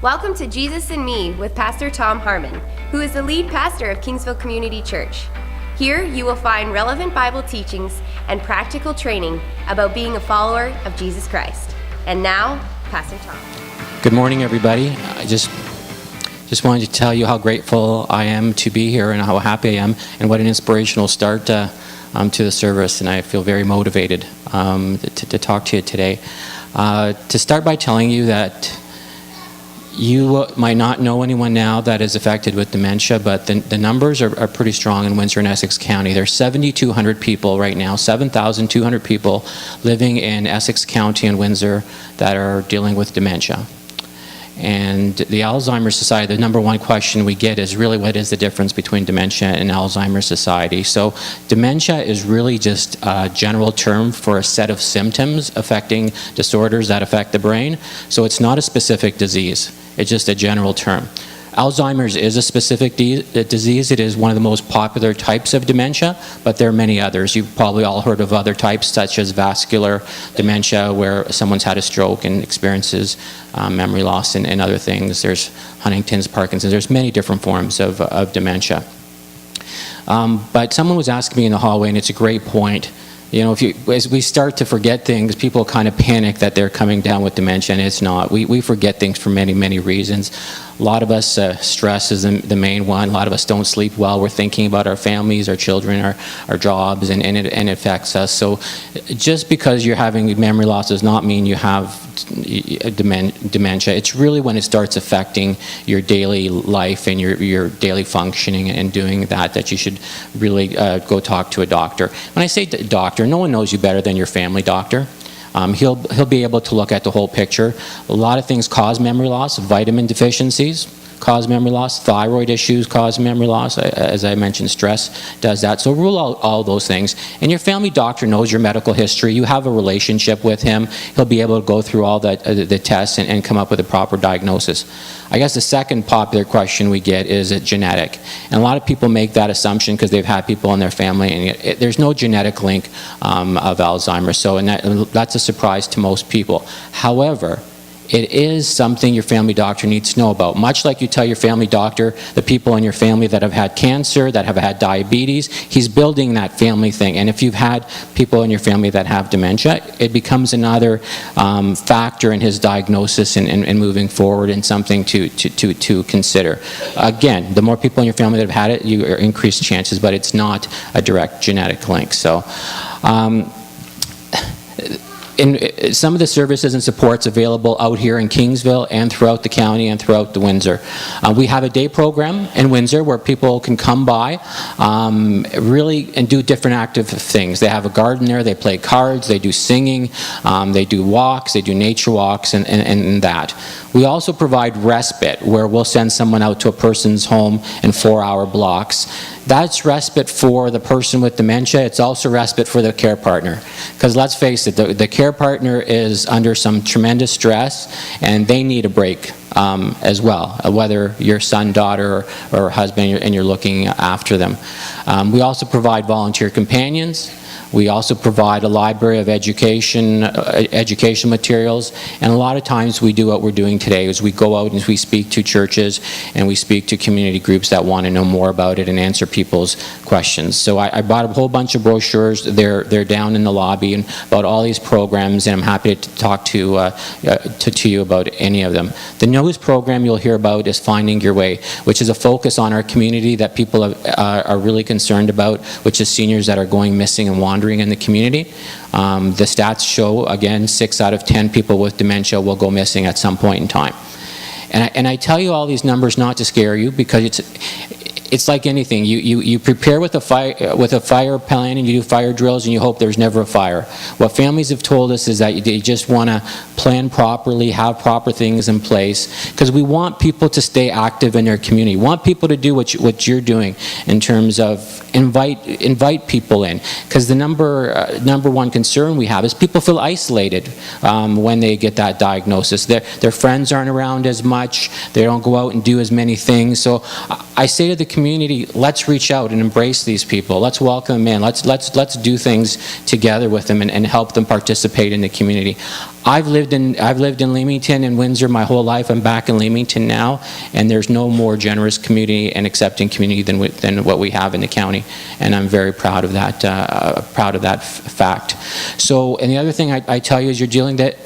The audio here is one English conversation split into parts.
Welcome to Jesus and Me with Pastor Tom Harmon, who is the lead pastor of Kingsville Community Church. Here you will find relevant Bible teachings and practical training about being a follower of Jesus Christ. And now, Pastor Tom. Good morning, everybody. I just wanted to tell you how grateful I am to be here and how happy I am and what an inspirational start to the service, and I feel very motivated to talk to you today. To start by telling you that you might not know anyone now that is affected with dementia, but the numbers are pretty strong in Windsor and Essex County. There's 7,200 people right now, 7,200 people living in Essex County and Windsor that are dealing with dementia. And the Alzheimer's Society, the number one question we get is really what is the difference between dementia and Alzheimer's Society. So dementia is really just a general term for a set of symptoms affecting disorders that affect the brain. So it's not a specific disease. It's just a general term. Alzheimer's is a specific disease. It is one of the most popular types of dementia, but there are many others. You've probably all heard of other types, such as vascular dementia, where someone's had a stroke and experiences memory loss and other things. There's Huntington's, Parkinson's. There's many different forms of dementia. But someone was asking me in the hallway, and it's a great point. You know, as we start to forget things, people kind of panic that they're coming down with dementia, and it's not. We forget things for many, many reasons. A lot of us, stress is the main one. A lot of us don't sleep well. We're thinking about our families, our children, our jobs, and it affects us. So just because you're having memory loss does not mean you have dementia. It's really when it starts affecting your daily life and your daily functioning and doing that you should really go talk to a doctor. When I say doctor, no one knows you better than your family doctor. He'll be able to look at the whole picture. A lot of things cause memory loss. Vitamin deficiencies cause memory loss. Thyroid issues cause memory loss. As I mentioned, stress does that. So rule out all those things. And your family doctor knows your medical history. You have a relationship with him. He'll be able to go through all the tests and come up with a proper diagnosis. I guess the second popular question we get is it genetic? And a lot of people make that assumption because they've had people in their family, and there's no genetic link of Alzheimer's. So that's a surprise to most people. However, it is something your family doctor needs to know about. Much like you tell your family doctor the people in your family that have had cancer, that have had diabetes, he's building that family thing. And if you've had people in your family that have dementia, it becomes another factor in his diagnosis and moving forward, and something to consider. Again, the more people in your family that have had it, you increase chances, but it's not a direct genetic link. So. In some of the services and supports available out here in Kingsville and throughout the county and throughout the Windsor. We have a day program in Windsor where people can come by really and do different active things. They have a garden there, they play cards, they do singing, they do walks, they do nature walks and that. We also provide respite, where we'll send someone out to a person's home in 4-hour blocks. That's respite for the person with dementia. It's also respite for the care partner. Because let's face it, the care partner is under some tremendous stress, and they need a break as well, whether your son, daughter, or husband, and you're looking after them. We also provide volunteer companions. We also provide a library of education materials, and a lot of times we do what we're doing today, is we go out and we speak to churches and we speak to community groups that want to know more about it and answer people's questions. So I bought a whole bunch of brochures. They're down in the lobby and about all these programs, and I'm happy to talk to you about any of them. The newest program you'll hear about is Finding Your Way, which is a focus on our community that people are really concerned about, which is seniors that are going missing and wandering in the community. The stats show, again, 6 out of 10 people with dementia will go missing at some point in time. And I tell you all these numbers not to scare you, because it's like anything. You prepare with a fire plan, and you do fire drills, and you hope there's never a fire. What families have told us is that they just want to plan properly, have proper things in place, because we want people to stay active in their community. We want people to do what you're doing in terms of invite people in, because the number one concern we have is people feel isolated when they get that diagnosis. Their friends aren't around as much. They don't go out and do as many things. So I say to the community, community, let's reach out and embrace these people. Let's welcome them in. Let's do things together with them and help them participate in the community. I've lived in Leamington and Windsor my whole life. I'm back in Leamington now, and there's no more generous community and accepting community than what we have in the county, and I'm very proud of that. Fact. So, and the other thing I tell you is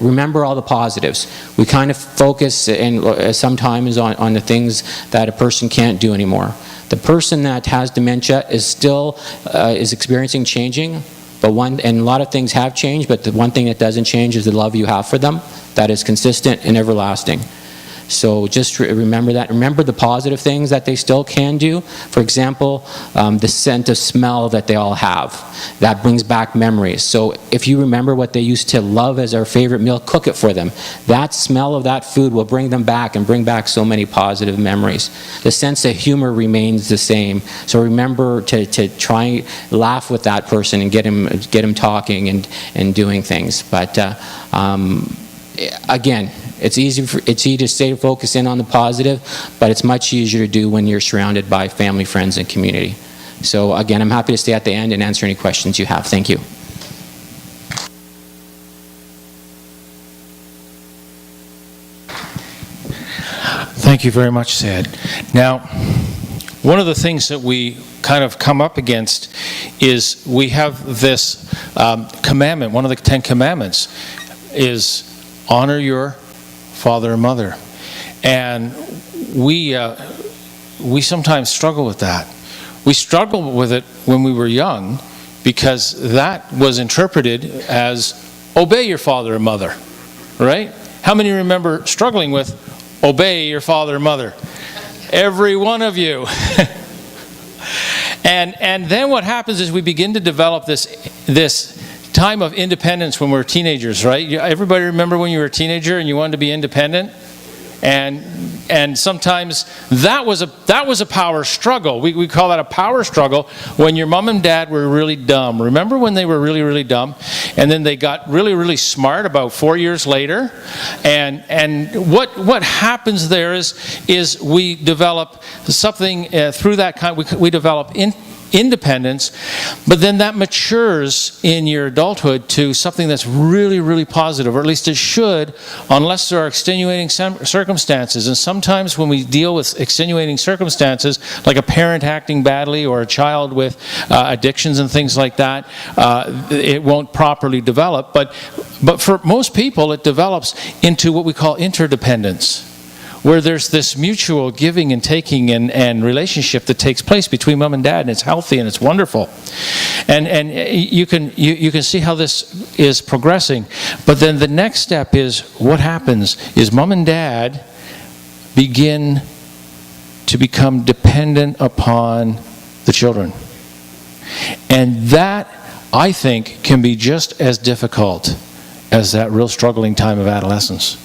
remember all the positives. We kind of focus and sometimes on the things that a person can't do anymore. The person that has dementia is still is experiencing changing. And a lot of things have changed, but the one thing that doesn't change is the love you have for them. That is consistent and everlasting. So just remember that. Remember the positive things that they still can do. For example, the scent of smell that they all have. That brings back memories. So if you remember what they used to love as our favorite meal, cook it for them. That smell of that food will bring them back and bring back so many positive memories. The sense of humor remains the same. So remember to try and laugh with that person and get him talking and doing things. But again, it's easy to stay focused in on the positive, but it's much easier to do when you're surrounded by family, friends, and community. So again, I'm happy to stay at the end and answer any questions you have. Thank you. Thank you very much, Sid. Now, one of the things that we kind of come up against is we have this commandment. One of the 10 commandments is honor your father and mother, and we sometimes struggle with that. We struggled with it when we were young because that was interpreted as obey your father and mother, right? How many remember struggling with obey your father and mother? Every one of you. And then what happens is we begin to develop this time of independence when we're teenagers, right? Everybody remember when you were a teenager and you wanted to be independent? And sometimes that was a power struggle. We call that a power struggle when your mom and dad were really dumb. Remember when they were really, really dumb? And then they got really, really smart about 4 years later. And what happens there is we develop something through that kind. We develop independence, but then that matures in your adulthood to something that's really, really positive, or at least it should, unless there are extenuating circumstances. And sometimes when we deal with extenuating circumstances, like a parent acting badly or a child with addictions and things like that, it won't properly develop. But for most people, it develops into what we call interdependence, where there's this mutual giving and taking and relationship that takes place between mom and dad, and it's healthy and it's wonderful. And you can see how this is progressing. But then the next step is, what happens is mom and dad begin to become dependent upon the children. And that, I think, can be just as difficult as that real struggling time of adolescence.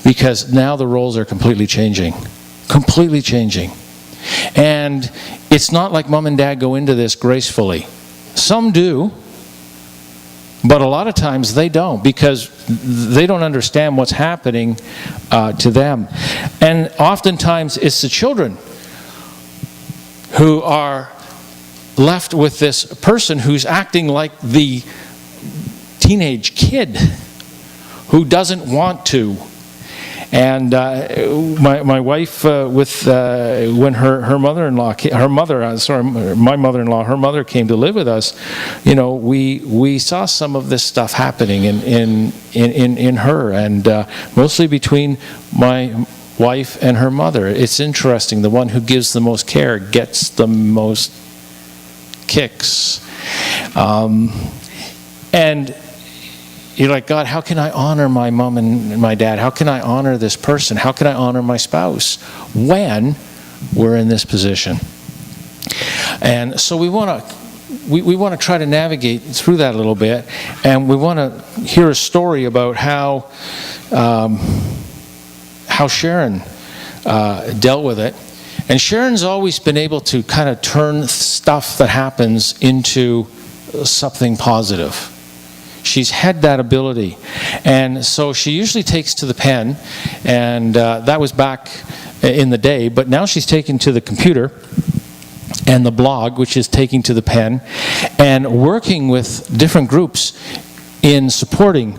Because now the roles are completely changing. Completely changing. And it's not like mom and dad go into this gracefully. Some do, but a lot of times they don't, because they don't understand what's happening to them. And oftentimes it's the children who are left with this person who's acting like the teenage kid who doesn't want to. And my wife, when her mother-in-law, my mother-in-law, her mother came to live with us, we saw some of this stuff happening in her, and mostly between my wife and her mother. It's interesting. The one who gives the most care gets the most kicks, and you're like, God, how can I honor my mom and my dad? How can I honor this person? How can I honor my spouse when we're in this position? And so we want to try to navigate through that a little bit, and we want to hear a story about how Sharon dealt with it. And Sharon's always been able to kind of turn stuff that happens into something positive. She's had that ability. And so she usually takes to the pen, and that was back in the day, but now she's taken to the computer and the blog, which is taking to the pen, and working with different groups in supporting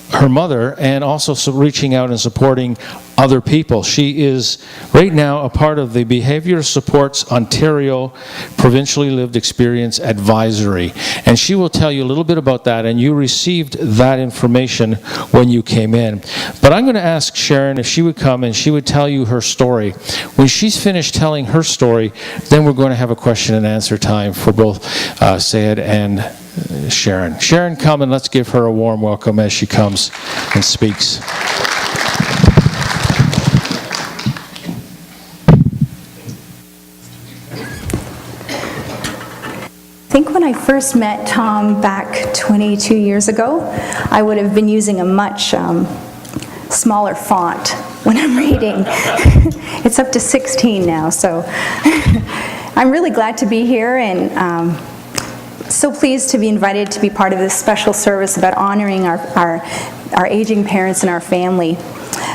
her mother and also reaching out and supporting other people. She is right now a part of the Behaviour Supports Ontario Provincially Lived Experience Advisory. And she will tell you a little bit about that, and you received that information when you came in. But I'm going to ask Sharon if she would come and she would tell you her story. When she's finished telling her story, then we're going to have a question and answer time for both Syed and Sharon. Sharon, come and let's give her a warm welcome as she comes and speaks. I think when I first met Tom back 22 years ago, I would have been using a much smaller font when I'm reading. It's up to 16 now, so I'm really glad to be here and so pleased to be invited to be part of this special service about honoring our aging parents and our family.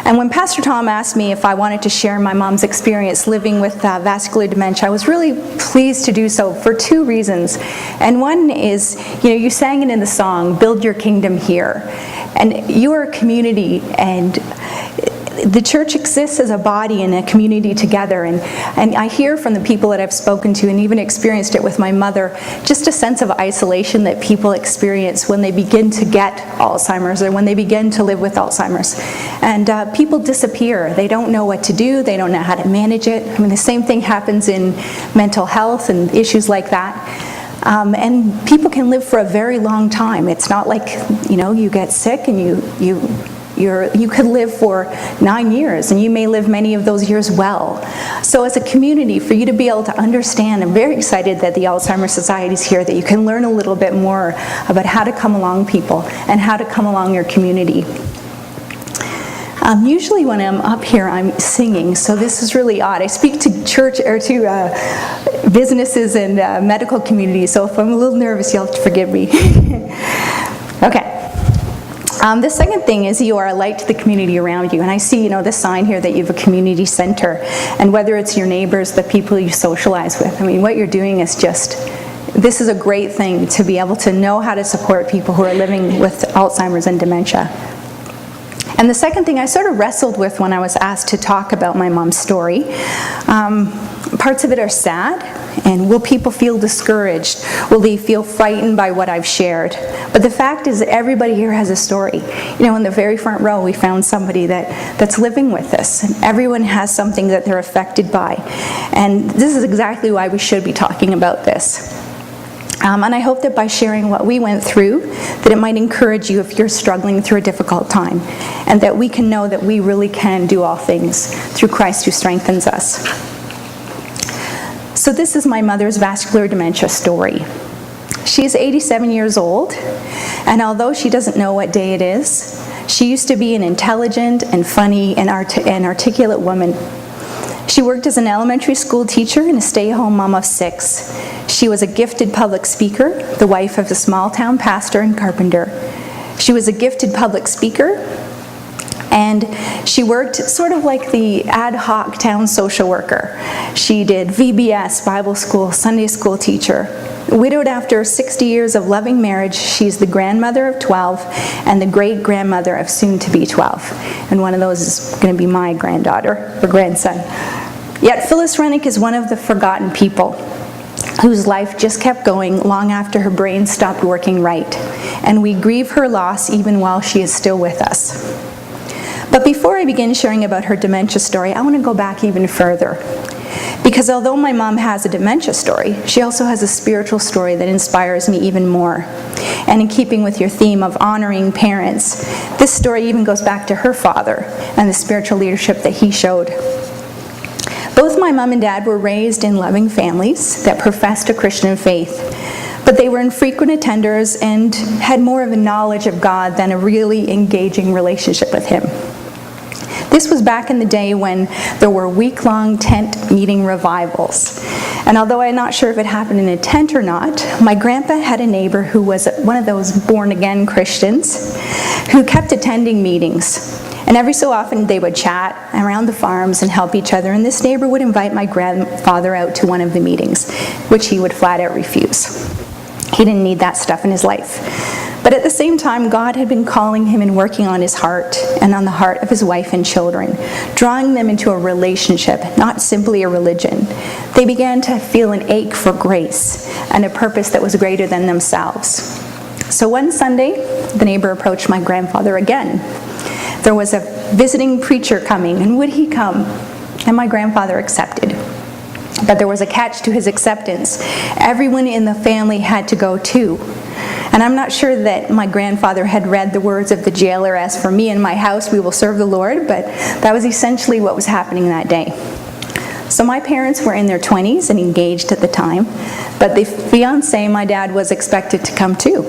And when Pastor Tom asked me if I wanted to share my mom's experience living with vascular dementia, I was really pleased to do so for two reasons. And one is, you sang it in the song, "Build Your Kingdom Here." And you are a community, and the church exists as a body and a community together, and I hear from the people that I've spoken to and even experienced it with my mother, just a sense of isolation that people experience when they begin to get Alzheimer's or when they begin to live with Alzheimer's. And people disappear. They don't know what to do. They don't know how to manage it. I mean, the same thing happens in mental health and issues like that. And people can live for a very long time. It's not like, you get sick and you could live for 9 years, and you may live many of those years well. So as a community, for you to be able to understand, I'm very excited that the Alzheimer's Society is here, that you can learn a little bit more about how to come along people and how to come along your community. Usually when I'm up here, I'm singing, so this is really odd. I speak to church or to businesses and medical communities, so if I'm a little nervous, you'll have to forgive me. Okay. The second thing is you are a light to the community around you. And I see, the sign here that you have a community center. And whether it's your neighbors, the people you socialize with, what you're doing is this is a great thing to be able to know how to support people who are living with Alzheimer's and dementia. And the second thing I sort of wrestled with when I was asked to talk about my mom's story. Parts of it are sad, and will people feel discouraged? Will they feel frightened by what I've shared? But the fact is that everybody here has a story. In the very front row, we found somebody that's living with this, and everyone has something that they're affected by. And this is exactly why we should be talking about this. And I hope that by sharing what we went through, that it might encourage you if you're struggling through a difficult time, and that we can know that we really can do all things through Christ who strengthens us. So this is my mother's vascular dementia story. She is 87 years old, and although she doesn't know what day it is, she used to be an intelligent and funny and articulate woman. She worked as an elementary school teacher and a stay-at-home mom of 6. She was a gifted public speaker, the wife of a small-town pastor and carpenter. She was a gifted public speaker, and she worked sort of like the ad hoc town social worker. She did VBS, Bible school, Sunday school teacher. Widowed after 60 years of loving marriage, she's the grandmother of 12 and the great-grandmother of soon-to-be 12. And one of those is going to be my granddaughter or grandson. Yet Phyllis Rennick is one of the forgotten people whose life just kept going long after her brain stopped working right. And we grieve her loss even while she is still with us. But before I begin sharing about her dementia story, I want to go back even further. Because although my mom has a dementia story, she also has a spiritual story that inspires me even more. And in keeping with your theme of honoring parents, this story even goes back to her father and the spiritual leadership that he showed. Both my mom and dad were raised in loving families that professed a Christian faith, but they were infrequent attenders and had more of a knowledge of God than a really engaging relationship with Him. This was back in the day when there were week-long tent meeting revivals. And although I'm not sure if it happened in a tent or not, my grandpa had a neighbor who was one of those born-again Christians who kept attending meetings. And every so often they would chat around the farms and help each other, and this neighbor would invite my grandfather out to one of the meetings, which he would flat out refuse. He didn't need that stuff in his life. But at the same time, God had been calling him and working on his heart and on the heart of his wife and children, drawing them into a relationship, not simply a religion. They began to feel an ache for grace and a purpose that was greater than themselves. So one Sunday, the neighbor approached my grandfather again. There was a visiting preacher coming, and would he come? And my grandfather accepted. But there was a catch to his acceptance. Everyone in the family had to go too. And I'm not sure that my grandfather had read the words of the jailer, "As for me and my house, we will serve the Lord," but that was essentially what was happening that day. So my parents were in their 20s and engaged at the time, but the fiancé, my dad, was expected to come too.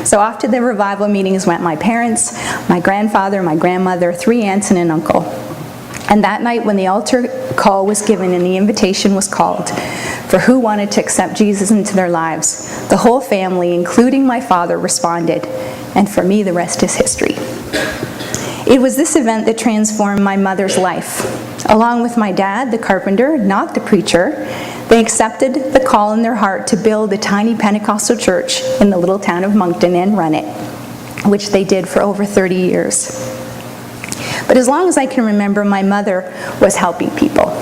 So off to the revival meetings went my parents, my grandfather, my grandmother, 3 aunts, and an uncle. And that night when the altar call was given and the invitation was called for who wanted to accept Jesus into their lives, the whole family, including my father, responded. And for me, the rest is history. It was this event that transformed my mother's life. Along with my dad, the carpenter, not the preacher, they accepted the call in their heart to build a tiny Pentecostal church in the little town of Moncton and run it, which they did for over 30 years. But as long as I can remember, my mother was helping people.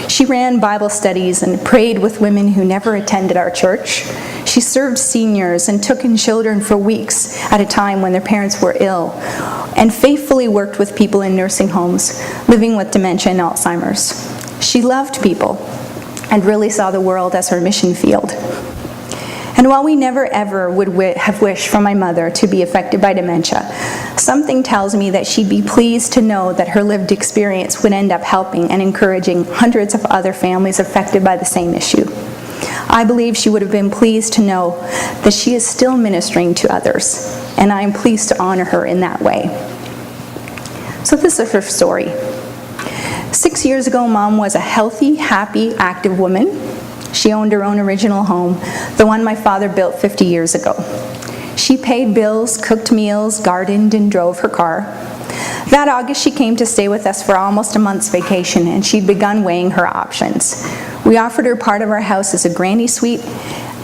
She ran Bible studies and prayed with women who never attended our church. She served seniors and took in children for weeks at a time when their parents were ill, and faithfully worked with people in nursing homes living with dementia and Alzheimer's. She loved people and really saw the world as her mission field. And while we never ever would have wished for my mother to be affected by dementia, something tells me that she'd be pleased to know that her lived experience would end up helping and encouraging hundreds of other families affected by the same issue. I believe she would have been pleased to know that she is still ministering to others, and I am pleased to honor her in that way. So this is her story. 6 years ago, Mom was a healthy, happy, active woman. She owned her own original home, the one my father built 50 years ago. She paid bills, cooked meals, gardened, and drove her car. That August, she came to stay with us for almost a month's vacation, and she'd begun weighing her options. We offered her part of our house as a granny suite,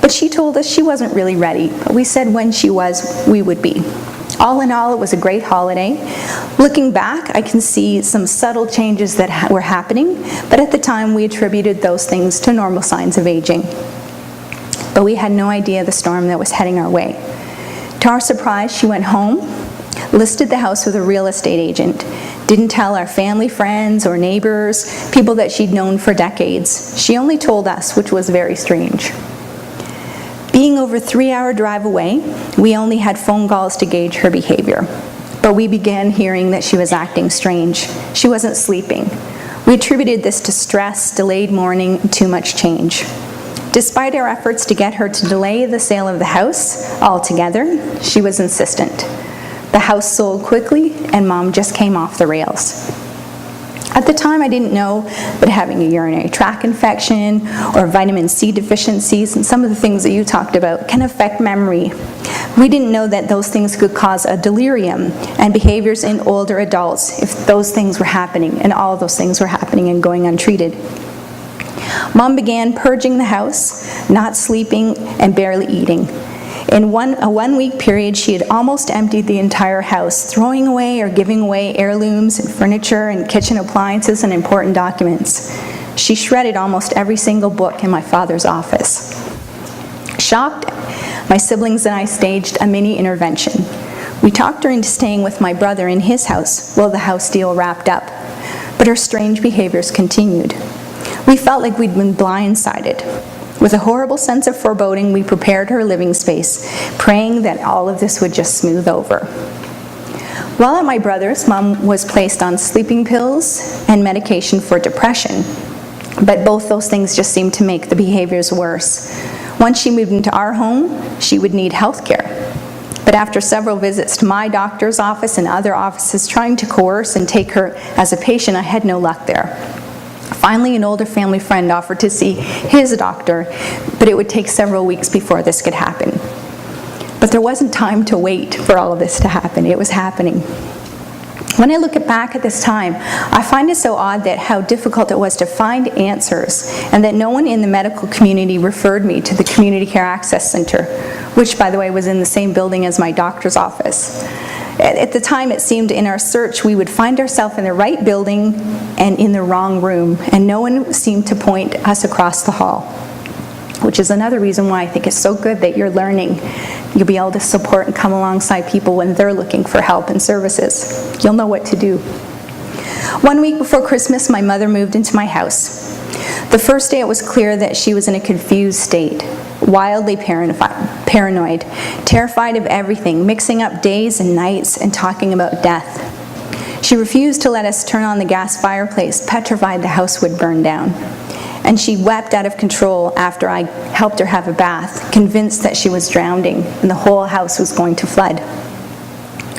but she told us she wasn't really ready. But we said when she was, we would be. All in all, it was a great holiday. Looking back, I can see some subtle changes that were happening, but at the time we attributed those things to normal signs of aging. But we had no idea the storm that was heading our way. To our surprise, she went home, listed the house with a real estate agent, didn't tell our family, friends, or neighbors, people that she'd known for decades. She only told us, which was very strange. Being over a 3-hour drive away, we only had phone calls to gauge her behavior. But we began hearing that she was acting strange. She wasn't sleeping. We attributed this to stress, delayed mourning, and too much change. Despite our efforts to get her to delay the sale of the house altogether, she was insistent. The house sold quickly, and Mom just came off the rails. At the time, I didn't know, but having a urinary tract infection or vitamin C deficiencies and some of the things that you talked about can affect memory. We didn't know that those things could cause a delirium and behaviors in older adults if those things were happening, and all of those things were happening and going untreated. Mom began purging the house, not sleeping, and barely eating. In a one-week period, she had almost emptied the entire house, throwing away or giving away heirlooms and furniture and kitchen appliances and important documents. She shredded almost every single book in my father's office. Shocked, my siblings and I staged a mini intervention. We talked her into staying with my brother in his house while the house deal wrapped up, but her strange behaviors continued. We felt like we'd been blindsided. With a horrible sense of foreboding, we prepared her living space, praying that all of this would just smooth over. While at my brother's, Mom was placed on sleeping pills and medication for depression, but both those things just seemed to make the behaviors worse. Once she moved into our home, she would need health care. But after several visits to my doctor's office and other offices trying to coerce and take her as a patient, I had no luck there. Finally, an older family friend offered to see his doctor, but it would take several weeks before this could happen. But there wasn't time to wait for all of this to happen. It was happening. When I look back at this time, I find it so odd that how difficult it was to find answers, and that no one in the medical community referred me to the Community Care Access Center, which, by the way, was in the same building as my doctor's office. At the time, it seemed in our search we would find ourselves in the right building and in the wrong room, and no one seemed to point us across the hall, which is another reason why I think it's so good that you're learning. You'll be able to support and come alongside people when they're looking for help and services. You'll know what to do. 1 week before Christmas, my mother moved into my house. The first day it was clear that she was in a confused state, wildly paranoid, terrified of everything, mixing up days and nights and talking about death. She refused to let us turn on the gas fireplace, petrified the house would burn down. And she wept out of control after I helped her have a bath, convinced that she was drowning and the whole house was going to flood.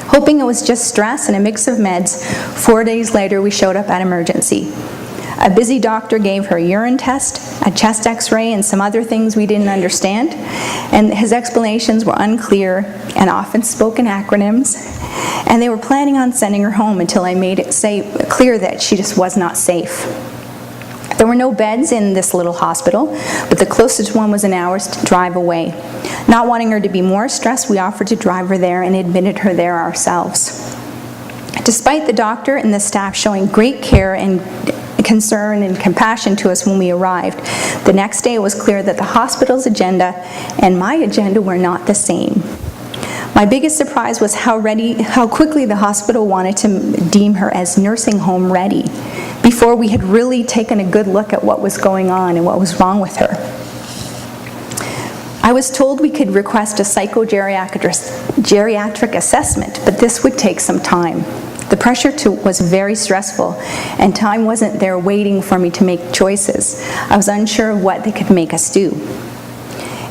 Hoping it was just stress and a mix of meds, 4 days later we showed up at emergency. A busy doctor gave her a urine test, a chest x-ray, and some other things we didn't understand, and his explanations were unclear and often spoke in acronyms, and they were planning on sending her home until I made it clear that she just was not safe. There were no beds in this little hospital, but the closest one was an hour's drive away. Not wanting her to be more stressed, we offered to drive her there and admitted her there ourselves. Despite the doctor and the staff showing great care and concern and compassion to us when we arrived, the next day it was clear that the hospital's agenda and my agenda were not the same. My biggest surprise was how quickly the hospital wanted to deem her as nursing home ready, before we had really taken a good look at what was going on and what was wrong with her. I was told we could request a psychogeriatric assessment, but this would take some time. The pressure was very stressful, and time wasn't there waiting for me to make choices. I was unsure of what they could make us do.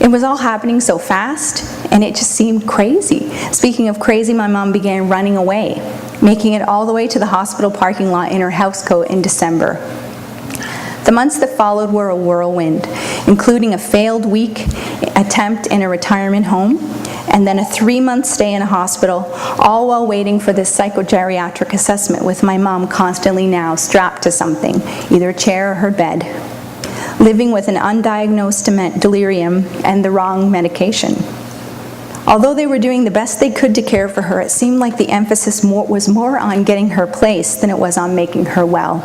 It was all happening so fast, and it just seemed crazy. Speaking of crazy, my mom began running away, making it all the way to the hospital parking lot in her housecoat in December. The months that followed were a whirlwind, including a failed week attempt in a retirement home, and then a 3-month stay in a hospital, all while waiting for this psychogeriatric assessment, with my mom constantly now strapped to something, either a chair or her bed, living with an undiagnosed delirium and the wrong medication. Although they were doing the best they could to care for her, it seemed like the emphasis was more on getting her placed than it was on making her well.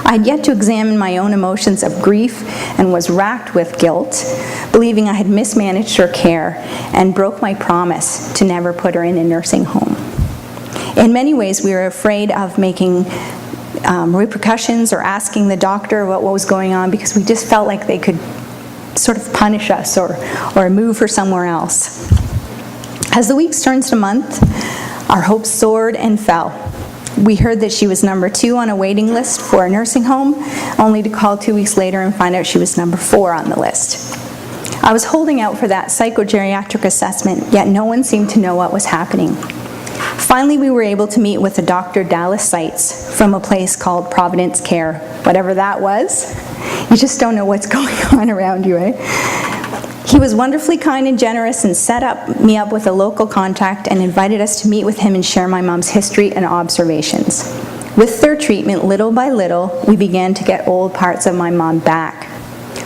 I had yet to examine my own emotions of grief and was racked with guilt, believing I had mismanaged her care and broke my promise to never put her in a nursing home. In many ways, we were afraid of making repercussions or asking the doctor what was going on, because we just felt like they could sort of punish us or move her somewhere else. As the weeks turned to months, our hopes soared and fell. We heard that she was number 2 on a waiting list for a nursing home, only to call 2 weeks later and find out she was number 4 on the list. I was holding out for that psychogeriatric assessment, yet no one seemed to know what was happening. Finally, we were able to meet with a Dr. Dallas Seitz from a place called Providence Care. Whatever that was, you just don't know what's going on around you, eh? He was wonderfully kind and generous and set me up with a local contact and invited us to meet with him and share my mom's history and observations. With their treatment, little by little, we began to get old parts of my mom back.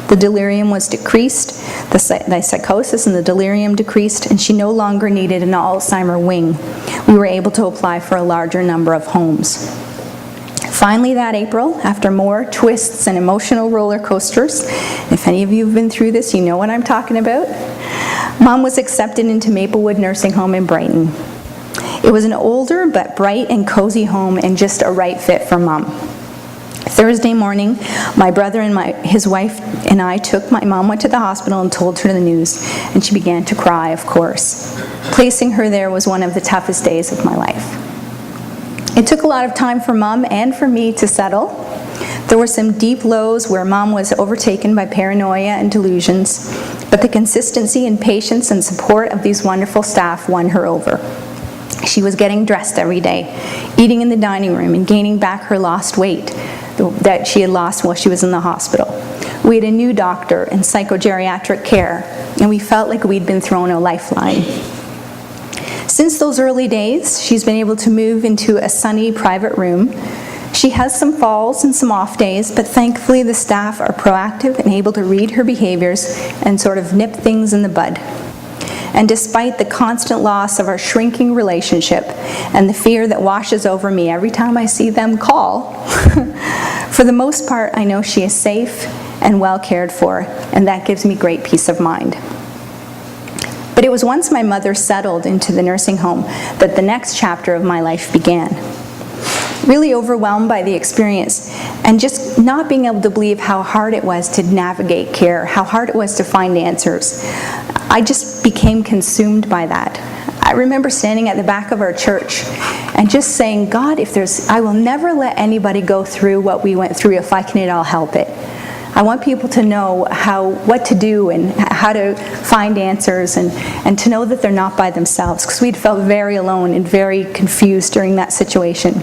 The delirium was decreased, the psychosis and the delirium decreased, and she no longer needed an Alzheimer wing. We were able to apply for a larger number of homes. Finally, that April, after more twists and emotional roller coasters, if any of you have been through this, you know what I'm talking about, Mom was accepted into Maplewood Nursing Home in Brighton. It was an older but bright and cozy home and just a right fit for Mom. Thursday morning, my brother and his wife and I took my mom, went to the hospital and told her the news, and she began to cry, of course. Placing her there was one of the toughest days of my life. It took a lot of time for Mom and for me to settle. There were some deep lows where Mom was overtaken by paranoia and delusions, but the consistency and patience and support of these wonderful staff won her over. She was getting dressed every day, eating in the dining room, and gaining back her lost weight that she had lost while she was in the hospital. We had a new doctor and psychogeriatric care, and we felt like we'd been thrown a lifeline. Since those early days, she's been able to move into a sunny private room. She has some falls and some off days, but thankfully the staff are proactive and able to read her behaviors and sort of nip things in the bud. And despite the constant loss of our shrinking relationship and the fear that washes over me every time I see them call, for the most part, I know she is safe and well cared for, and that gives me great peace of mind. But it was once my mother settled into the nursing home that the next chapter of my life began. Really overwhelmed by the experience and just not being able to believe how hard it was to navigate care, how hard it was to find answers. I just became consumed by that. I remember standing at the back of our church and just saying, God, I will never let anybody go through what we went through if I can at all help it. I want people to know what to do and how to find answers and to know that they're not by themselves, because we'd felt very alone and very confused during that situation.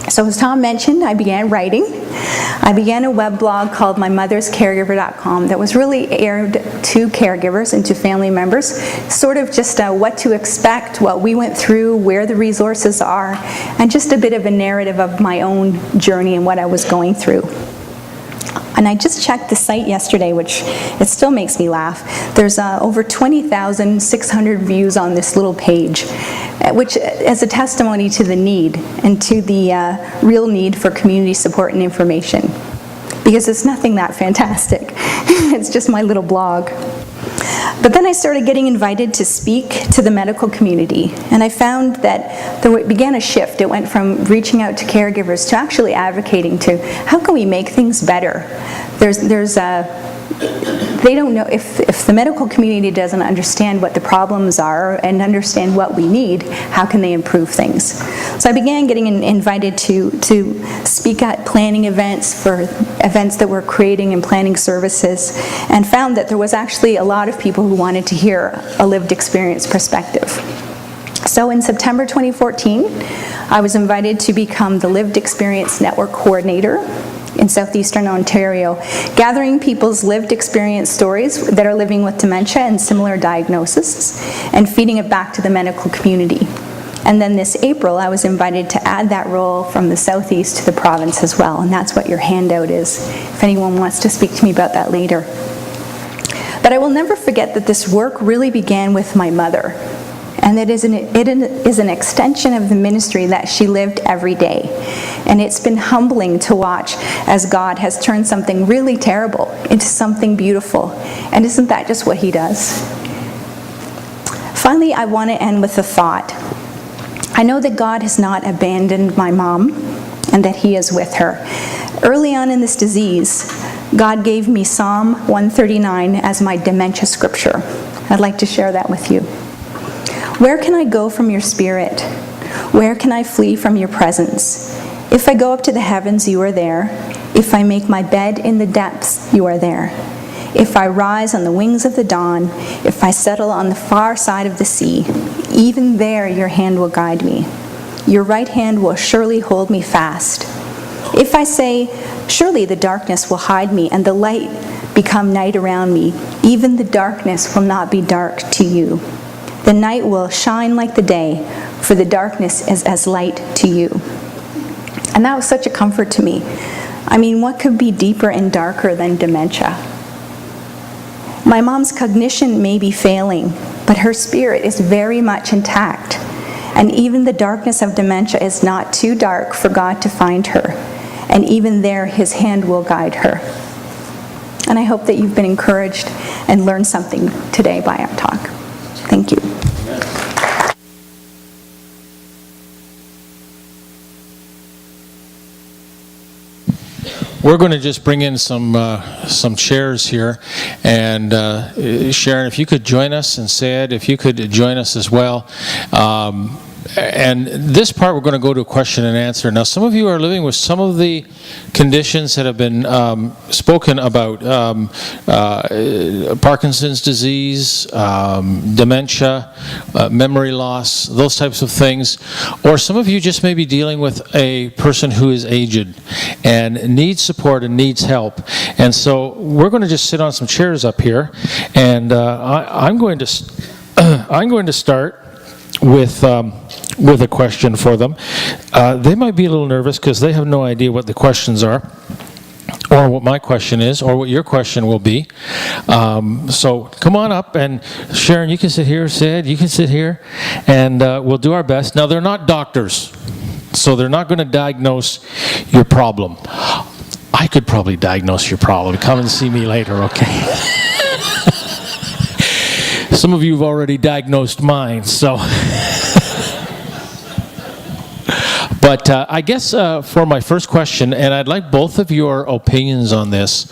So as Tom mentioned, I began writing. I began a web blog called mymotherscaregiver.com that was really aired to caregivers and to family members, sort of just what to expect, what we went through, where the resources are, and just a bit of a narrative of my own journey and what I was going through. And I just checked the site yesterday, which it still makes me laugh. There's over 20,600 views on this little page, which is a testimony to the need and to the real need for community support and information. Because it's nothing that fantastic. It's just my little blog. But then I started getting invited to speak to the medical community, and I found that there began a shift. It went from reaching out to caregivers to actually advocating to how can we make things better. They don't know if the medical community doesn't understand what the problems are and understand what we need, how can they improve things? So I began getting invited to speak at planning events for events that we're creating and planning services, and found that there was actually a lot of people who wanted to hear a lived experience perspective. So in September 2014, I was invited to become the Lived Experience Network Coordinator in southeastern Ontario, gathering people's lived experience stories that are living with dementia and similar diagnoses, and feeding it back to the medical community. And then this April, I was invited to add that role from the southeast to the province as well, and that's what your handout is, if anyone wants to speak to me about that later. But I will never forget that this work really began with my mother, and it is an extension of the ministry that she lived every day. And it's been humbling to watch as God has turned something really terrible into something beautiful. And isn't that just what He does? Finally, I want to end with a thought. I know that God has not abandoned my mom and that He is with her. Early on in this disease, God gave me Psalm 139 as my dementia scripture. I'd like to share that with you. Where can I go from your spirit? Where can I flee from your presence? If I go up to the heavens, you are there. If I make my bed in the depths, you are there. If I rise on the wings of the dawn, if I settle on the far side of the sea, even there your hand will guide me. Your right hand will surely hold me fast. If I say, surely the darkness will hide me and the light become night around me, even the darkness will not be dark to you. The night will shine like the day, for the darkness is as light to you. And that was such a comfort to me. I mean, what could be deeper and darker than dementia? My mom's cognition may be failing, but her spirit is very much intact. And even the darkness of dementia is not too dark for God to find her. And even there, His hand will guide her. And I hope that you've been encouraged and learned something today by our talk. Thank you. We're going to just bring in some chairs here, and Sharon, if you could join us, and Syed, if you could join us as well. And this part, we're going to go to a question and answer. Now, some of you are living with some of the conditions that have been spoken about, Parkinson's disease, dementia, memory loss, those types of things. Or some of you just may be dealing with a person who is aged and needs support and needs help. And so we're going to just sit on some chairs up here, and I'm going to start with a question for them. They might be a little nervous because they have no idea what the questions are, or what my question is, or what your question will be. So come on up, and Sharon, you can sit here, Sid, you can sit here, and we'll do our best. Now, they're not doctors, so they're not going to diagnose your problem. I could probably diagnose your problem. Come and see me later, okay? Some of you have already diagnosed mine, so... But I guess for my first question, and I'd like both of your opinions on this,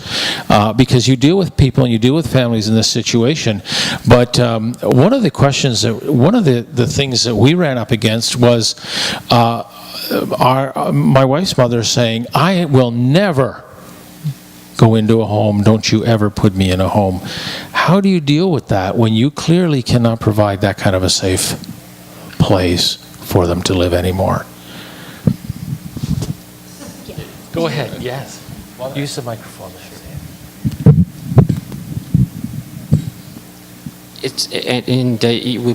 because you deal with people and you deal with families in this situation. But one of the questions, one of the things that we ran up against was my wife's mother saying, "I will never go into a home. Don't you ever put me in a home." How do you deal with that when you clearly cannot provide that kind of a safe place for them to live anymore? Go ahead, yes. Use the microphone.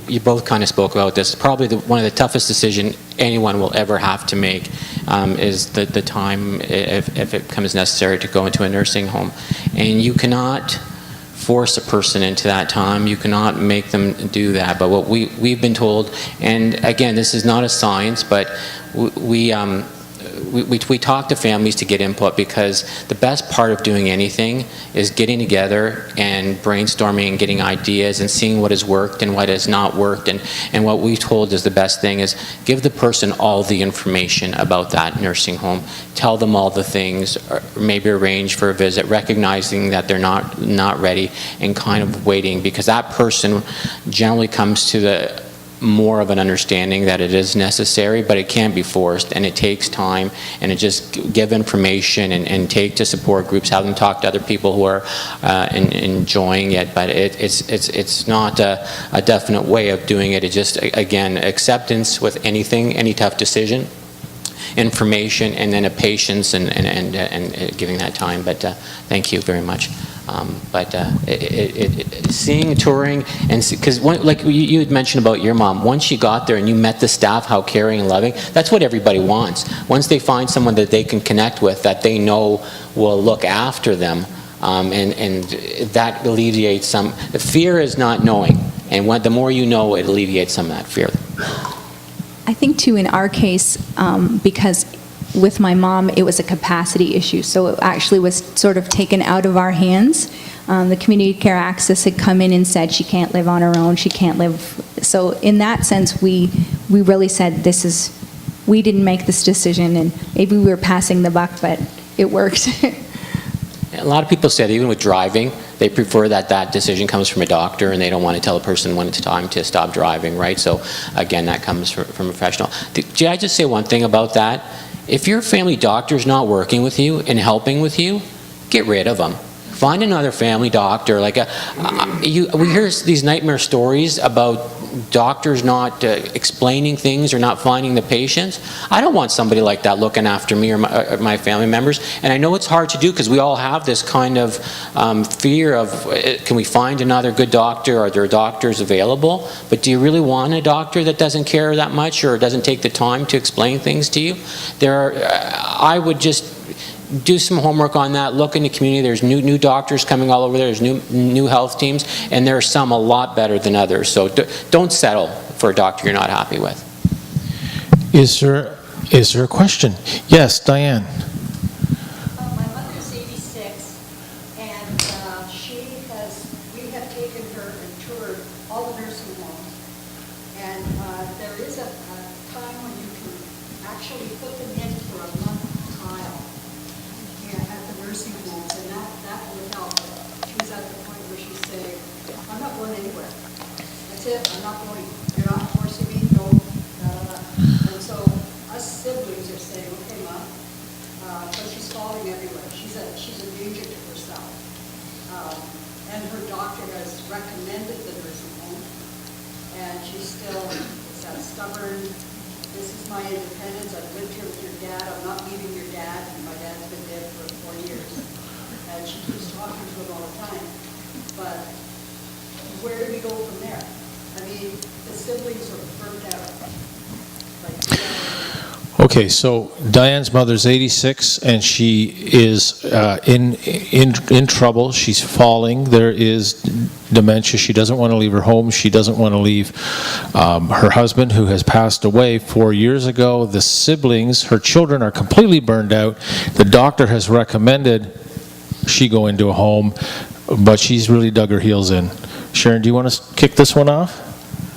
You both kind of spoke about this. Probably one of the toughest decisions anyone will ever have to make is the time, if it becomes necessary, to go into a nursing home. And you cannot force a person into that time. You cannot make them do that. But what we've been told, and again, this is not a science, but we talk to families to get input, because the best part of doing anything is getting together and brainstorming and getting ideas and seeing what has worked and what has not worked. And what we've told is the best thing is give the person all the information about that nursing home. Tell them all the things, or maybe arrange for a visit, recognizing that they're not ready, and kind of waiting, because that person generally comes to the more of an understanding that it is necessary, but it can't be forced, and it takes time, and it just give information and take to support groups, have them talk to other people who are enjoying it, but it's not a definite way of doing it. It just, again, acceptance with anything, any tough decision, information, and then a patience and giving that time. But thank you very much. Seeing, touring, and because like you had mentioned about your mom, once you got there and you met the staff, how caring and loving, that's what everybody wants. Once they find someone that they can connect with, that they know will look after them, and that alleviates some. The fear is not knowing, and the more you know, it alleviates some of that fear. I think too, in our case, because with my mom, it was a capacity issue, so it actually was sort of taken out of our hands. The Community Care Access had come in and said she can't live on her own, she can't live. So in that sense, we really said we didn't make this decision, and maybe we were passing the buck, but it worked. A lot of people said, even with driving, they prefer that decision comes from a doctor, and they don't want to tell a person when it's time to stop driving, right? So again, that comes from a professional. Did I just say one thing about that? If your family doctor's not working with you and helping with you, get rid of them. Find another family doctor. Like we hear these nightmare stories about doctors not explaining things or not finding the patients. I don't want somebody like that looking after me or my family members. And I know it's hard to do, because we all have this kind of fear of, can we find another good doctor? Are there doctors available? But do you really want a doctor that doesn't care that much or doesn't take the time to explain things to you? I would just do some homework on that. Look in the community. There's new doctors coming all over there. There's new health teams, and there are some a lot better than others. So don't settle for a doctor you're not happy with. Is there a question? Yes, Diane. My mother's 86, and we have taken her and toured all the nursing homes, and there is a time when you can actually put them in for a month trial at the nursing homes, and that would help. She's at the point where she's saying, I'm not going anywhere. That's it, I'm not going. You're not forcing me, no, da, da, da. And so us siblings are saying, okay, Mom, but she's falling everywhere. She's a danger to herself. And her doctor has recommended the nursing home, and she's still, it's that stubborn, this is my independence, I've lived here with your dad, I'm not leaving your dad, and my dad's been dead for 4 years. And she keeps talking to him all the time. But where do we go from there? I I mean, the siblings are burnt out. Like, Okay, so Diane's mother's 86, and she is in trouble. She's falling. There is dementia. She doesn't want to leave her home. She doesn't want to leave her husband, who has passed away 4 years ago. The siblings, her children, are completely burned out. The doctor has recommended she go into a home, but she's really dug her heels in. Sharon, do you want to kick this one off?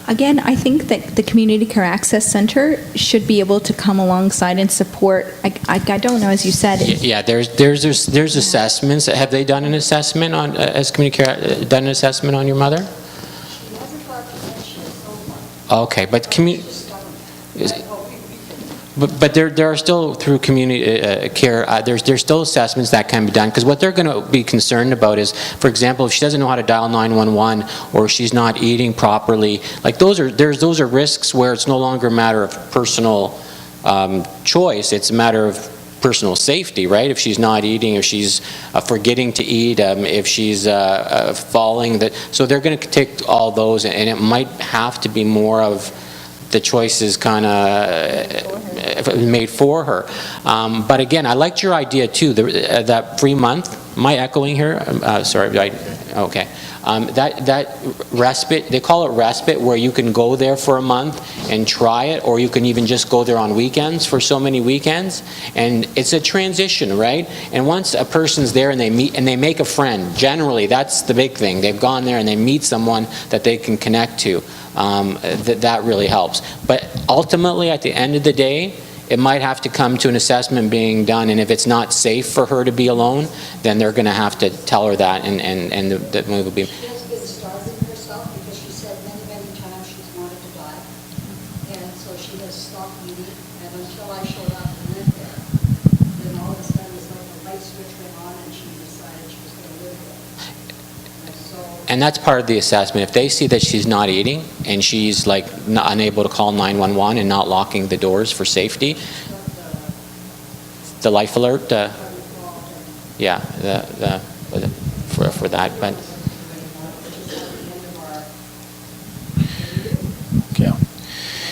Again, I think that the Community Care Access Center should be able to come alongside and support. I don't know, as you said. Yeah, there's assessments. Have they done an assessment on, as community care, done an assessment on your mother? she hasn't got dementia so far. Okay, but She's stubborn. But there are still, through community care, there's still assessments that can be done, because what they're going to be concerned about is, for example, if she doesn't know how to dial 911, or she's not eating properly, like those are risks where it's no longer a matter of personal choice, it's a matter of personal safety, right? If she's not eating, if she's forgetting to eat, if she's falling, so they're going to take all those, and it might have to be more of the choices kind of made for her. But again, I liked your idea too, that free month. Am I echoing here? Sorry, okay. That respite, they call it respite, where you can go there for a month and try it, or you can even just go there on weekends for so many weekends. And it's a transition, right? And once a person's there and they meet and they make a friend, generally that's the big thing. They've gone there and they meet someone that they can connect to. That really helps. But ultimately, at the end of the day, it might have to come to an assessment being done, and if it's not safe for her to be alone, then they're going to have to tell her that, and the move will be. She has been starving herself because she said many times she's wanted to die. And so she has stopped eating, and until I showed up and lived there, then all of a sudden it's like the light switch went on and she decided she was going to live there. And so And that's part of the assessment. If they see that she's not eating and she's like unable to call 911 and not locking the doors for safety, the life alert, yeah, for that. But Yeah.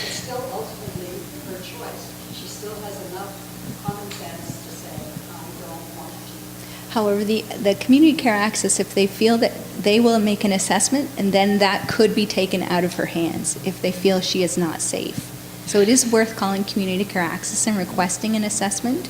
it's still ultimately her choice. She still has enough common sense to say, I don't want to. However, the Community Care Access, if they feel that they will make an assessment, and then that could be taken out of her hands if they feel she is not safe. So it is worth calling Community Care Access and requesting an assessment.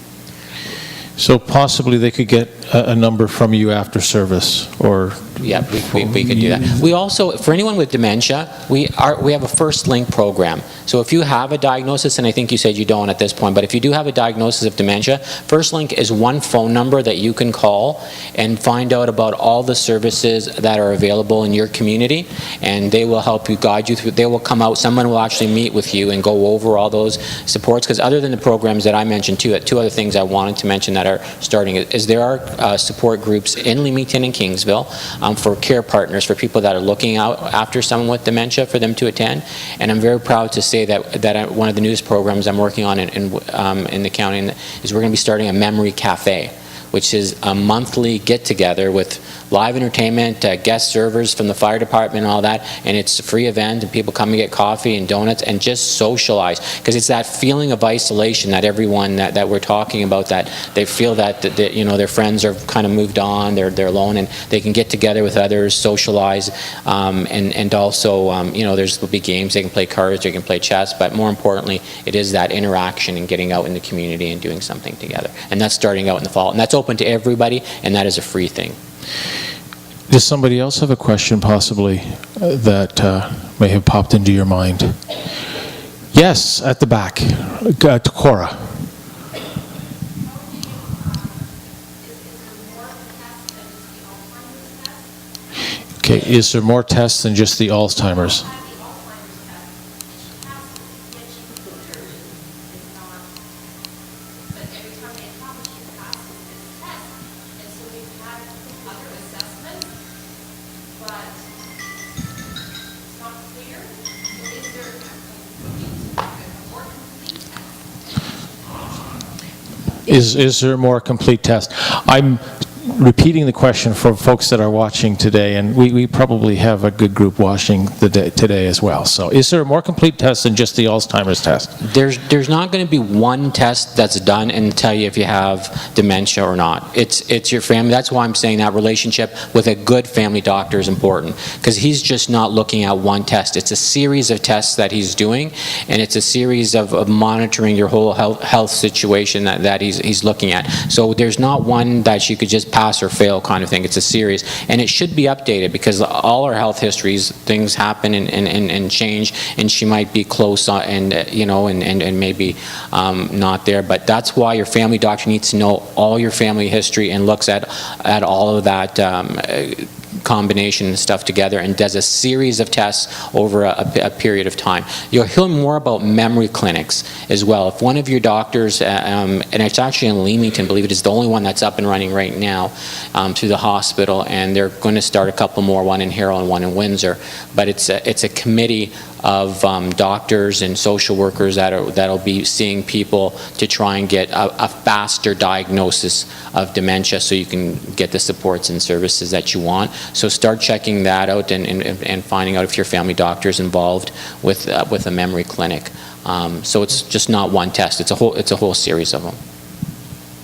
So possibly they could get a number from you after service, or... yeah, we could do that. We also, for anyone with dementia, we have a First Link program. So if you have a diagnosis, and I think you said you don't at this point, but if you do have a diagnosis of dementia, First Link is one phone number that you can call and find out about all the services that are available in your community, and they will help you, guide you through. They will come out, someone will actually meet with you and go over all those supports, because other than the programs that I mentioned too, two other things I wanted to mention that are starting is there are support groups in Leamington and Kingsville for care partners, for people that are looking out after someone with dementia, for them to attend. And I'm very proud to say that one of the newest programs I'm working on in the county is we're going to be starting a memory cafe, which is a monthly get-together with live entertainment, guest servers from the fire department and all that, and it's a free event, and people come and get coffee and donuts and just socialize, because it's that feeling of isolation that everyone that we're talking about, that they feel that you know, their friends are kind of moved on, they're alone, and they can get together with others, socialize, and also you know, there'll be games, they can play cards, they can play chess, but more importantly, it is that interaction and getting out in the community and doing something together. And that's starting out in the fall, and that's open to everybody, and that is a free thing. Does somebody else have a question possibly that may have popped into your mind? Yes, at the back. To Cora. Okay, is there more tests than just the Alzheimer's? Is there a more complete test? I'm repeating the question for folks that are watching today, and we probably have a good group watching today as well. So is there a more complete test than just the Alzheimer's test? There's not going to be one test that's done and tell you if you have dementia or not. It's your family. That's why I'm saying that relationship with a good family doctor is important, because he's just not looking at one test. It's a series of tests that he's doing, and it's a series of monitoring your whole health situation that he's looking at. So there's not one that you could just pass or fail kind of thing. It's a series, and it should be updated, because all our health histories, things happen and change, and she might be close and maybe not there. But that's why your family doctor needs to know all your family history and looks at all of that combination and stuff together and does a series of tests over a period of time. You'll hear more about memory clinics as well. If one of your doctors, and it's actually in Leamington, believe it is the only one that's up and running right now through the hospital, and they're going to start a couple more, one in Harrow and one in Windsor. But it's a committee of doctors and social workers that'll be seeing people to try and get a faster diagnosis of dementia, so you can get the supports and services that you want. So start checking that out and finding out if your family doctor is involved with a memory clinic. So it's just not one test; it's a whole series of them.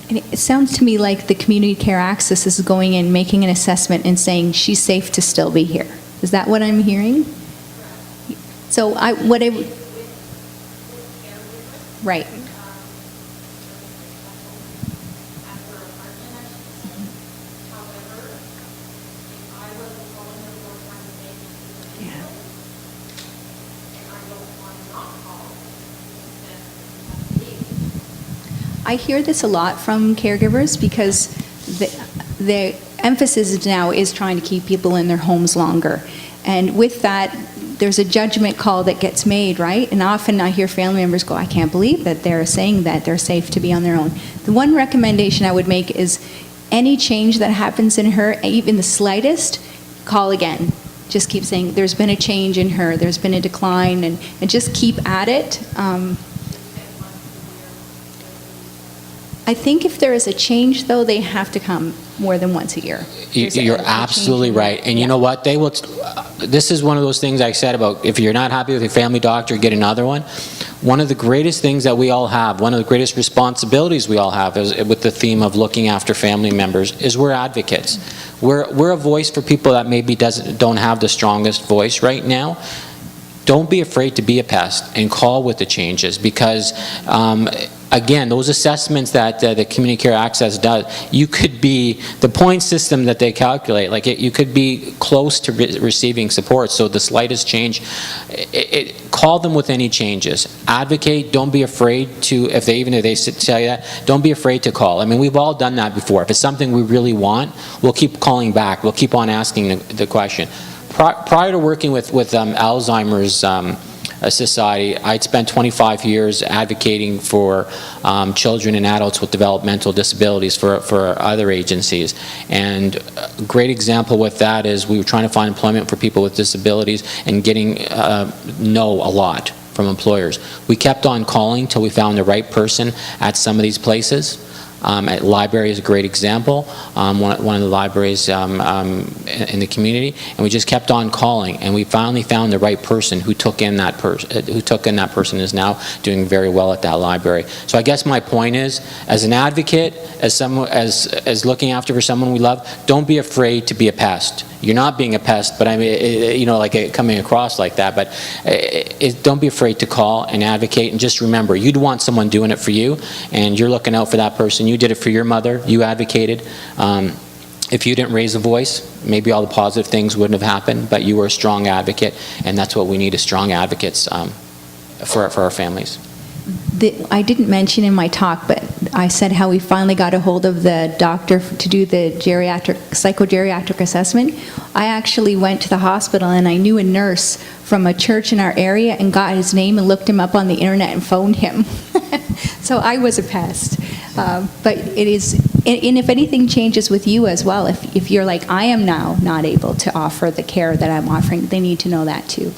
And it sounds to me like the Community Care Access is going in, making an assessment and saying she's safe to still be here. Is that what I'm hearing? So right. I hear this a lot from caregivers, because the emphasis now is trying to keep people in their homes longer. And with that, there's a judgment call that gets made, right? And often I hear family members go, I can't believe that they're saying that they're safe to be on their own. The one recommendation I would make is any change that happens in her, even the slightest, call again. Just keep saying, there's been a change in her, there's been a decline, and just keep at it. I think if there is a change, though, they have to come more than once a year. You're absolutely right. And you know what? They will. This is one of those things I said about if you're not happy with your family doctor, get another one. One of the greatest things that we all have, one of the greatest responsibilities we all have is, with the theme of looking after family members, is we're advocates. We're a voice for people that maybe don't have the strongest voice right now. Don't be afraid to be a pest and call with the changes, because again, those assessments that the Community Care Access does, you could be, the point system that they calculate, like you could be close to receiving support. So the slightest change, call them with any changes. Advocate, don't be afraid to, if they tell you that, don't be afraid to call. I mean, we've all done that before. If it's something we really want, we'll keep calling back. We'll keep on asking the question. Prior to working with Alzheimer's Society, I'd spent 25 years advocating for children and adults with developmental disabilities for other agencies. And a great example with that is we were trying to find employment for people with disabilities and getting no a lot from employers. We kept on calling till we found the right person at some of these places. At library is a great example, one of the libraries in the community, and we just kept on calling, and we finally found the right person who took in that person is now doing very well at that library. So I guess my point is, as an advocate, as looking after for someone we love, don't be afraid to be a pest. You're not being a pest, but I mean, like coming across like that. But don't be afraid to call and advocate, and just remember, you'd want someone doing it for you, and you're looking out for that person. You did it for your mother. You advocated. If you didn't raise a voice, maybe all the positive things wouldn't have happened. But you were a strong advocate, and that's what we need: is strong advocates for our families. I didn't mention in my talk, but I said how we finally got a hold of the doctor to do the psychogeriatric assessment. I actually went to the hospital, and I knew a nurse from a church in our area and got his name and looked him up on the internet and phoned him. So I was a pest. But it is, and if anything changes with you as well, if you're like, I am now not able to offer the care that I'm offering, they need to know that too.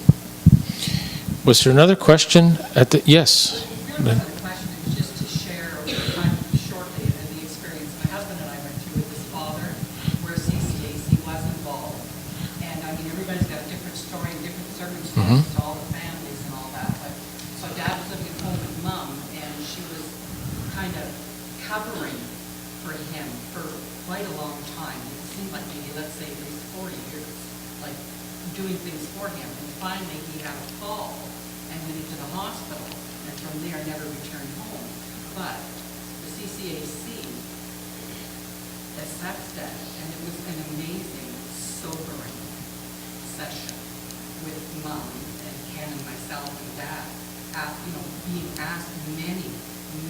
Was there another question? Yes. Really the question is just to share kind of shortly the experience my husband and I went through with his father. kind of covering for him for quite a long time. It seemed like maybe, let's say, at least 40 years, like doing things for him. And finally he had a fall and went into the hospital, and from there never returned home. But the CCAC assessed that, and it was an amazing, sobering session with Mom and Ken and myself and Dad, being asked many,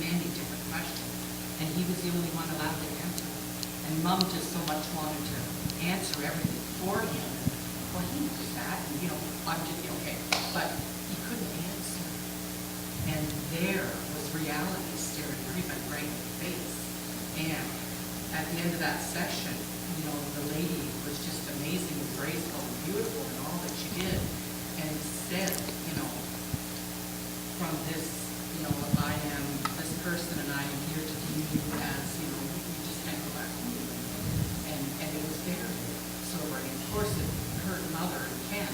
many different questions, and he was the only one allowed to answer. And Mom just so much wanted to answer everything for him. Well, he knows that, and I'm just okay, but he couldn't answer. And there was reality staring him right in the face. And at the end of that session, the lady was just amazing and graceful and beautiful in all that she did, and said, from this, I am this person and I am here to view you as, you just can't go back home. And it was very sobering. Of course, it hurt Mother and Ken,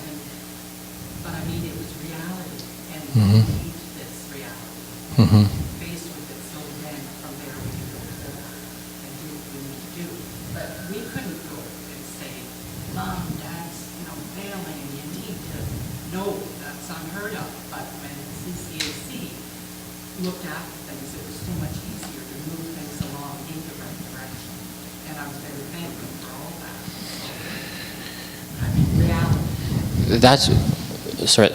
but I mean, it was reality, and we need this reality. Faced with it, so then from there we can go forward and do what we need to do. But we couldn't go and say, Mom, Dad's, failing, and you need to know that's unheard of. But when CCAC looked after things, it was so much easier to move things along in the right direction. And I was very thankful for all that. So, I mean, reality. Sorry,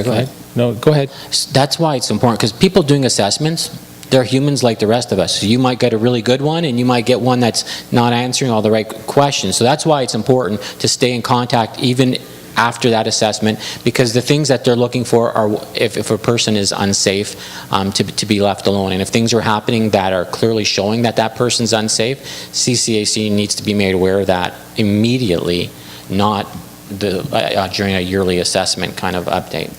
go ahead. No, go ahead. That's why it's important, because people doing assessments, they're humans like the rest of us. So you might get a really good one, and you might get one that's not answering all the right questions. So that's why it's important to stay in contact even after that assessment, because the things that they're looking for are if a person is unsafe, to be left alone. And if things are happening that are clearly showing that that person's unsafe, CCAC needs to be made aware of that immediately, not during a yearly assessment kind of update.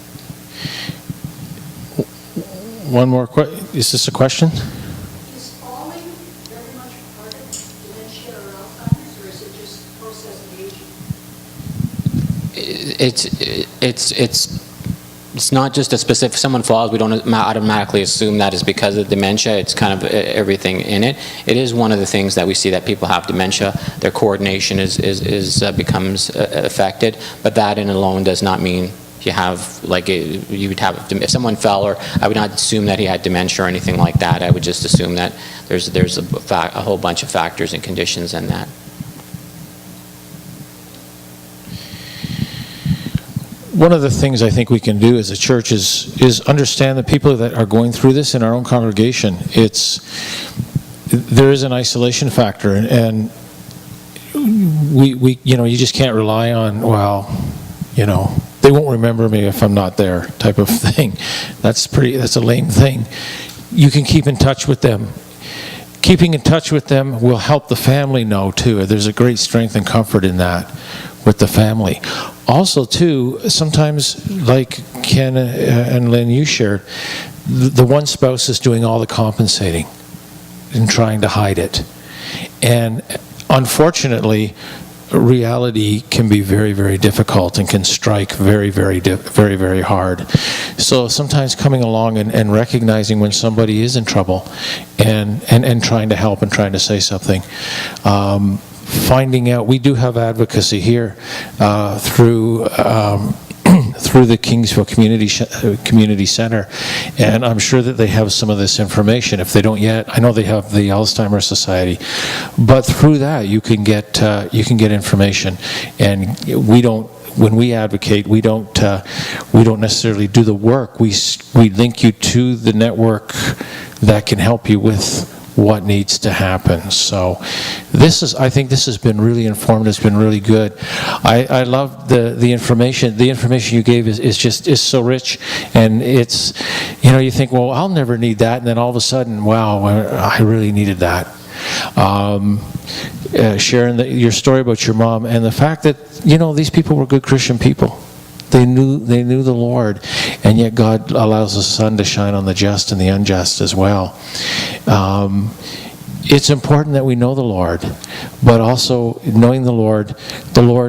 One more question. Is this a question? Is falling very much part of dementia or Alzheimer's, or is it just process of aging? It's not just a specific, someone falls, we don't automatically assume that is because of dementia. It's kind of everything in it. It is one of the things that we see that people have dementia. Their coordination becomes affected, but that in alone does not mean you have, you would have, if someone fell, or I would not assume that he had dementia or anything like that. I would just assume that there's a whole bunch of factors and conditions in that. One of the things I think we can do as a church is understand the people that are going through this in our own congregation. There is an isolation factor, and we you just can't rely on, they won't remember me if I'm not there type of thing. That's a lame thing. You can keep in touch with them. Keeping in touch with them will help the family know too. There's a great strength and comfort in that with the family. Also too, sometimes like Ken and Lynn, you shared, the one spouse is doing all the compensating and trying to hide it. And unfortunately, reality can be very, very difficult and can strike very, very, very, very hard. So sometimes coming along and recognizing when somebody is in trouble and trying to help and trying to say something. Finding out, we do have advocacy here through the Kingsville Community Center, and I'm sure that they have some of this information. If they don't yet, I know they have the Alzheimer's Society, but through that you can get information. And when we advocate, we don't necessarily do the work. We link you to the network that can help you with what needs to happen. So I think this has been really informative. It's been really good. I love the information. The information you gave is so rich, and it's, you think, well, I'll never need that, and then all of a sudden, wow, I really needed that. Sharing your story about your mom, and the fact that these people were good Christian people. They knew the Lord, and yet God allows the sun to shine on the just and the unjust as well. It's important that we know the Lord, but also knowing the Lord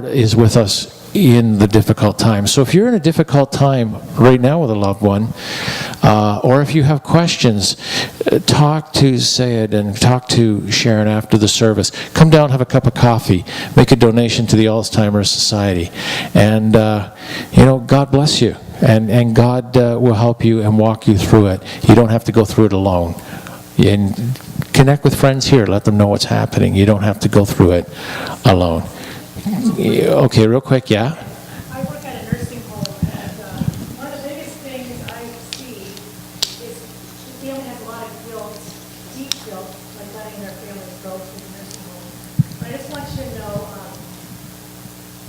is with us in the difficult times. So if you're in a difficult time right now with a loved one, or if you have questions, talk to Sayed and talk to Sharon after the service. Come down, have a cup of coffee, make a donation to the Alzheimer's Society. And, God bless you. And God will help you and walk you through it. You don't have to go through it alone. And connect with friends here. Let them know what's happening. You don't have to go through it alone. Okay, real quick, yeah? I work at a nursing home, and one of the biggest things I see is the family has a lot of guilt, deep guilt, like letting their families go to the nursing home. But I just want you to know,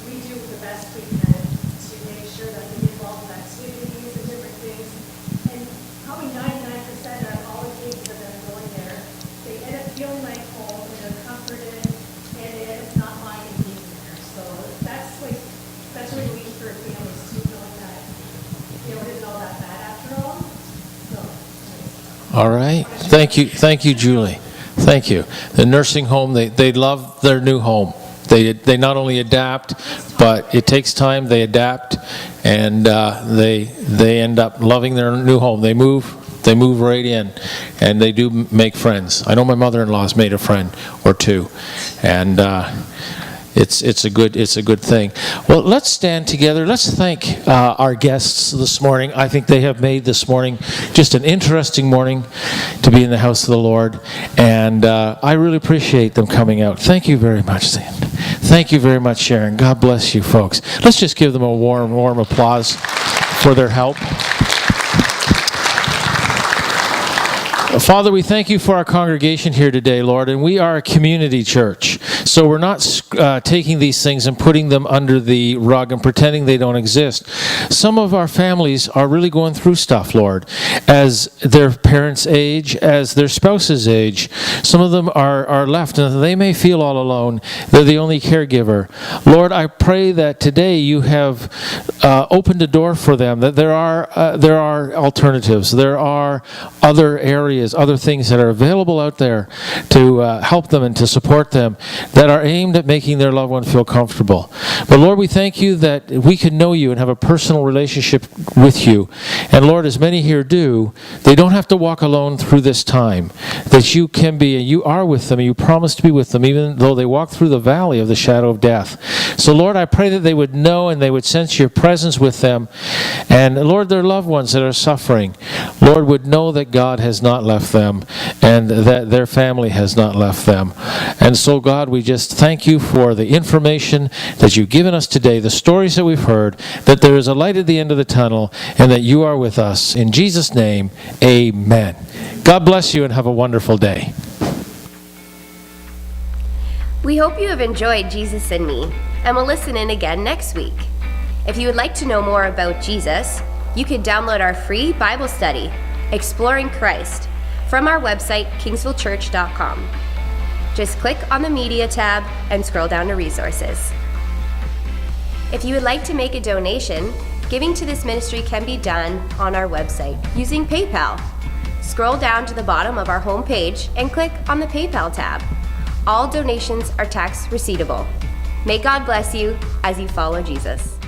we do the best we can to make sure that we get involved in activities and different things. And probably 99% of all the cases that are going there, they end up feeling like home, and they're comforted, and they end up not minding being there. So that's a relief for families too, knowing that, it isn't all that bad after all. So, All right. Thank you, Julie. Thank you. The nursing home, they love their new home. They not only adapt, but it takes time. They adapt, and they end up loving their new home. They move right in, and they do make friends. I know my mother-in-law's made a friend or two, and it's a good thing. Well, let's stand together. Let's thank our guests this morning. I think they have made this morning just an interesting morning to be in the house of the Lord, and I really appreciate them coming out. Thank you very much, Sam. Thank you very much, Sharon. God bless you, folks. Let's just give them a warm applause for their help. Father, we thank you for our congregation here today, Lord, and we are a community church. So we're not taking these things and putting them under the rug and pretending they don't exist. Some of our families are really going through stuff, Lord, as their parents age, as their spouses age. Some of them are left, and they may feel all alone. They're the only caregiver. Lord, I pray that today you have opened a door for them, that there are alternatives. There are other areas, other things that are available out there to help them and to support them, that are aimed at making their loved one feel comfortable. But Lord, we thank you that we can know you and have a personal relationship with you. And Lord, as many here do, they don't have to walk alone through this time. That you can be, and you are with them, and you promise to be with them, even though they walk through the valley of the shadow of death. So Lord, I pray that they would know and they would sense your presence with them. And Lord, their loved ones that are suffering, Lord, would know that God has not left them and that their family has not left them. And so God, we just thank you for the information that you've given us today, the stories that we've heard, that there is a light at the end of the tunnel, and that you are with us. In Jesus' name, amen. God bless you and have a wonderful day. We hope you have enjoyed Jesus and Me, and will listen in again next week. If you would like to know more about Jesus, you can download our free Bible study, Exploring Christ, from our website, kingsvillechurch.com. Just click on the Media tab and scroll down to Resources. If you would like to make a donation, giving to this ministry can be done on our website using PayPal. Scroll down to the bottom of our homepage and click on the PayPal tab. All donations are tax receivable. May God bless you as you follow Jesus.